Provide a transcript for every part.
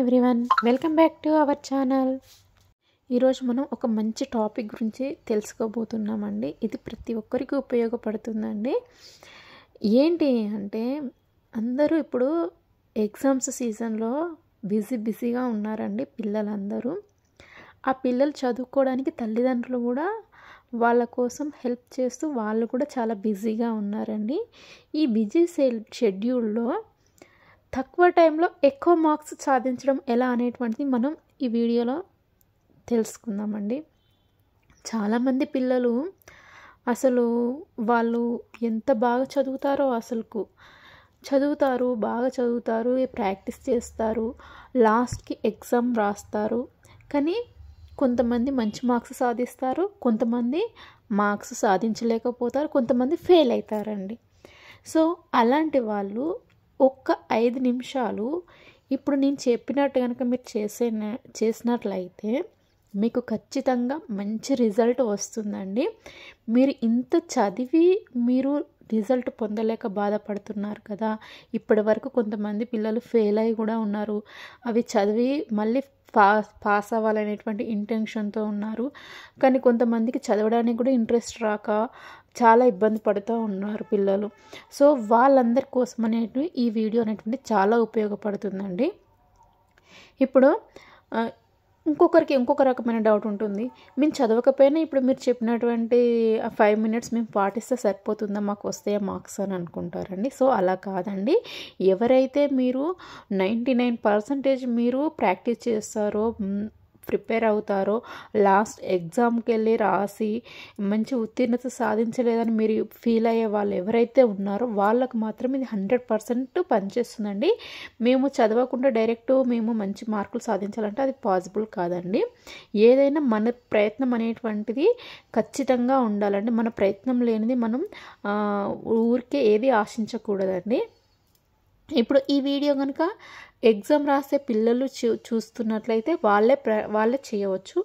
Everyone, welcome back to our channel. ఈరోజు మనం ఒక మంచి టాపిక్ గురించి తెలుసుకోబోతున్నామండి. ఇది ప్రతి ఒక్కరికి ఉపయోగపడుతుందండి. ఏంటి అంటే అందరూ ఇప్పుడు ఎగ్జామ్స్ సీజన్లో బిజీగా ఉన్నారండి పిల్లలందరూ. ఆ పిల్లలు చదువుకోవడానికి తల్లిదండ్రులు కూడా వాళ్ళ కోసం హెల్ప్ చేస్తూ వాళ్ళు కూడా చాలా బిజీగా ఉన్నారండి. ఈ బిజీ షెడ్యూల్లో తక్కువ టైంలో ఎక్కువ మార్క్స్ సాధించడం ఎలా అనేటువంటిది మనం ఈ వీడియోలో తెలుసుకుందామండి. చాలామంది పిల్లలు అసలు వాళ్ళు ఎంత బాగా చదువుతారో బాగా చదువుతారు, ప్రాక్టీస్ చేస్తారు, లాస్ట్కి ఎగ్జామ్ రాస్తారు. కానీ కొంతమంది మంచి మార్క్స్ సాధిస్తారు, కొంతమంది మార్క్స్ సాధించలేకపోతారు, కొంతమంది ఫెయిల్ అవుతారండి. సో అలాంటి వాళ్ళు ఒక్క 5 నిమిషాలు ఇప్పుడు నేను చెప్పినట్టు కనుక మీరు చేసినట్లయితే మీకు ఖచ్చితంగా మంచి రిజల్ట్ వస్తుందండి. మీరు ఇంత చదివి మీరు రిజల్ట్ పొందలేక బాధపడుతున్నారు కదా. ఇప్పటి వరకు కొంతమంది పిల్లలు ఫెయిల్ అయి కూడా ఉన్నారు. అవి చదివి మళ్ళీ పాస్ అవ్వాలనేటువంటి ఇంటెన్షన్తో ఉన్నారు. కానీ కొంతమందికి చదవడానికి కూడా ఇంట్రెస్ట్ రాక చాలా ఇబ్బంది పడుతూ ఉన్నారు పిల్లలు. సో వాళ్ళందరి కోసం అనేటువంటి ఈ వీడియో అనేటువంటి చాలా ఉపయోగపడుతుందండి. ఇప్పుడు ఇంకొక రకమైన డౌట్ ఉంటుంది. మేము చదవకపోయినా ఇప్పుడు మీరు చెప్పినటువంటి 5 మినిట్స్ మేము పాటిస్తే సరిపోతుందా, మాకు వస్తాయా మార్క్స్ అని అనుకుంటారండి. సో అలా కాదండి. ఎవరైతే మీరు 99% మీరు ప్రాక్టీస్ చేస్తారో, ప్రిపేర్ అవుతారో, లాస్ట్ ఎగ్జామ్కి వెళ్ళి రాసి మంచి ఉత్తీర్ణత సాధించలేదని మీరు ఫీల్ అయ్యే వాళ్ళు ఎవరైతే ఉన్నారో వాళ్ళకు మాత్రం ఇది 100% పనిచేస్తుందండి. మేము చదవకుండా డైరెక్ట్ మేము మంచి మార్కులు సాధించాలంటే అది పాసిబుల్ కాదండి. ఏదైనా మన ప్రయత్నం అనేటువంటిది ఖచ్చితంగా ఉండాలండి. మన ప్రయత్నం లేనిది మనం ఊరికే ఏది ఆశించకూడదండి. ఇప్పుడు ఈ వీడియో కనుక ఎగ్జామ్ రాసే పిల్లలు చూస్తున్నట్లయితే వాళ్ళే చేయవచ్చు.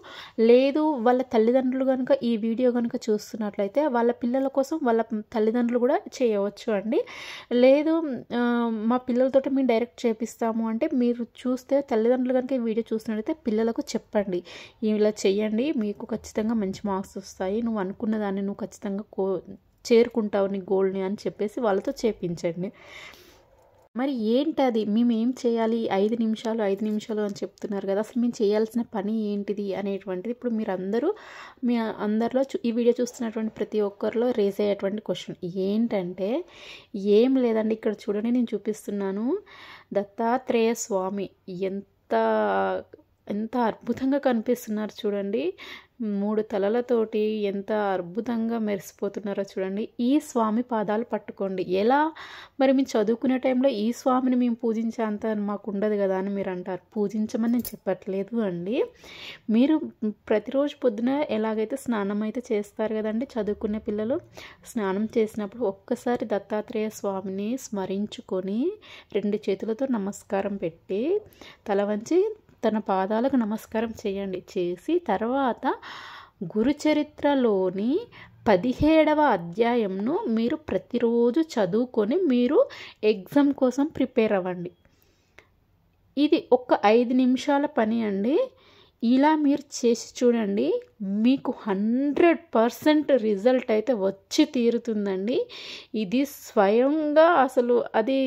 లేదు వాళ్ళ తల్లిదండ్రులు కనుక ఈ వీడియో కనుక చూస్తున్నట్లయితే వాళ్ళ పిల్లల కోసం వాళ్ళ తల్లిదండ్రులు కూడా చేయవచ్చు అండి. లేదు మా పిల్లలతో మేము డైరెక్ట్ చేపిస్తాము అంటే మీరు చూస్తే తల్లిదండ్రులు కనుక ఈ వీడియో చూస్తున్నట్లయితే పిల్లలకు చెప్పండి, ఇలా చెయ్యండి, మీకు ఖచ్చితంగా మంచి మార్క్స్ వస్తాయి, నువ్వు అనుకున్న దాన్ని నువ్వు ఖచ్చితంగా చేరుకుంటావు నీ గోల్ని అని చెప్పేసి వాళ్ళతో చేపించండి. మరి ఏంటది, మేము ఏం చేయాలి, 5 నిమిషాలు అని చెప్తున్నారు కదా, అసలు మేము చేయాల్సిన పని ఏంటిది అనేటువంటిది ఇప్పుడు మీరు మీ అందరిలో ఈ వీడియో చూస్తున్నటువంటి ప్రతి ఒక్కరిలో రేజ్ అయ్యేటువంటి క్వశ్చన్ ఏంటంటే, ఏం లేదండి. ఇక్కడ చూడండి, నేను చూపిస్తున్నాను. దత్తాత్రేయ స్వామి ఎంత అద్భుతంగా కనిపిస్తున్నారు చూడండి. 3 తలలతోటి ఎంత అద్భుతంగా మెరిసిపోతున్నారో చూడండి. ఈ స్వామి పాదాలు పట్టుకోండి. ఎలా మరి మేము చదువుకునే టైంలో ఈ స్వామిని మేము పూజించేంత మాకు ఉండదు కదా అని మీరు అంటారు. పూజించమని నేను చెప్పట్లేదు అండి. మీరు ప్రతిరోజు పొద్దున ఎలాగైతే స్నానం అయితే చేస్తారు కదండి చదువుకునే పిల్లలు, స్నానం చేసినప్పుడు ఒక్కసారి దత్తాత్రేయ స్వామిని స్మరించుకొని 2 చేతులతో నమస్కారం పెట్టి తల వంచి తన పాదాలకు నమస్కారం చేయండి. చేసి తర్వాత గురుచరిత్రలోని 17వ అధ్యాయంను మీరు ప్రతిరోజు చదువుకొని మీరు ఎగ్జామ్ కోసం ప్రిపేర్ అవ్వండి. ఇది ఒక 5 నిమిషాల పని అండి. ఇలా మీరు చేసి చూడండి, మీకు 100% రిజల్ట్ అయితే వచ్చి తీరుతుందండి. ఇది స్వయంగా అసలు అది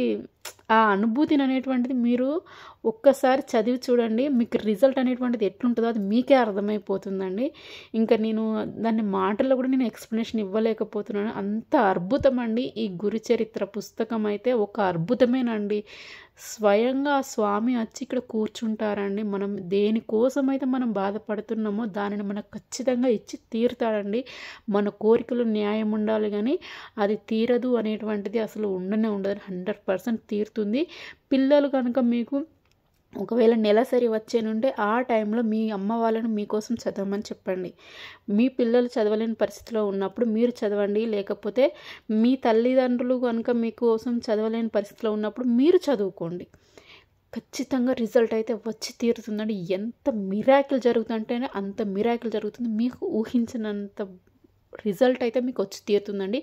ఆ అనుభూతిని అనేటువంటిది మీరు ఒక్కసారి చదివి చూడండి, మీకు రిజల్ట్ అనేటువంటిది ఎట్లుంటుందో అది మీకే అర్థమైపోతుందండి. ఇంకా నేను దాన్ని మాటల్లో కూడా నేను ఎక్స్ప్లెనేషన్ ఇవ్వలేకపోతున్నాను. అంత అద్భుతం అండి. ఈ గురుచరిత్ర పుస్తకం అయితే ఒక అద్భుతమేనండి. స్వయంగా ఆ స్వామి వచ్చి ఇక్కడ కూర్చుంటారండి. మనం దేనికోసమైతే మనం బాధపడుతున్నామో దానిని మనకు ఖచ్చితంగా ఇచ్చి తీరుతాడండి. మన కోరికలు న్యాయం ఉండాలి, కానీ అది తీరదు అనేటువంటిది అసలు ఉండదు. 100% తీరుతుంది. పిల్లలు కనుక మీకు ఒకవేళ నెలసరి వచ్చేనుంటే ఆ టైంలో మీ అమ్మ వాళ్ళను మీకోసం చదవమని చెప్పండి. మీ పిల్లలు చదవలేని పరిస్థితిలో ఉన్నప్పుడు మీరు చదవండి. లేకపోతే మీ తల్లిదండ్రులు కనుక మీకోసం చదవలేని పరిస్థితిలో ఉన్నప్పుడు మీరు చదువుకోండి. ఖచ్చితంగా రిజల్ట్ అయితే వచ్చి తీరుతుందండి. ఎంత మిరాకిల్ జరుగుతుందంటేనే అంత మిరాకిల్ జరుగుతుంది. మీకు ఊహించినంత రిజల్ట్ అయితే మీకు వచ్చి తీరుతుందండి.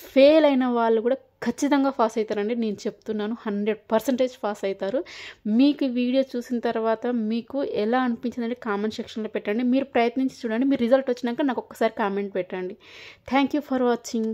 ఫెయిల్ అయిన వాళ్ళు కూడా ఖచ్చితంగా పాస్ అవుతారండి. నేను చెప్తున్నాను 100% పాస్ అవుతారు. మీకు వీడియో చూసిన తర్వాత మీకు ఎలా అనిపించిందంటే కామెంట్ సెక్షన్లో పెట్టండి. మీరు ప్రయత్నించి చూడండి. మీ రిజల్ట్ వచ్చినాక నాకు ఒక్కసారి కామెంట్ పెట్టండి. Thank you for watching.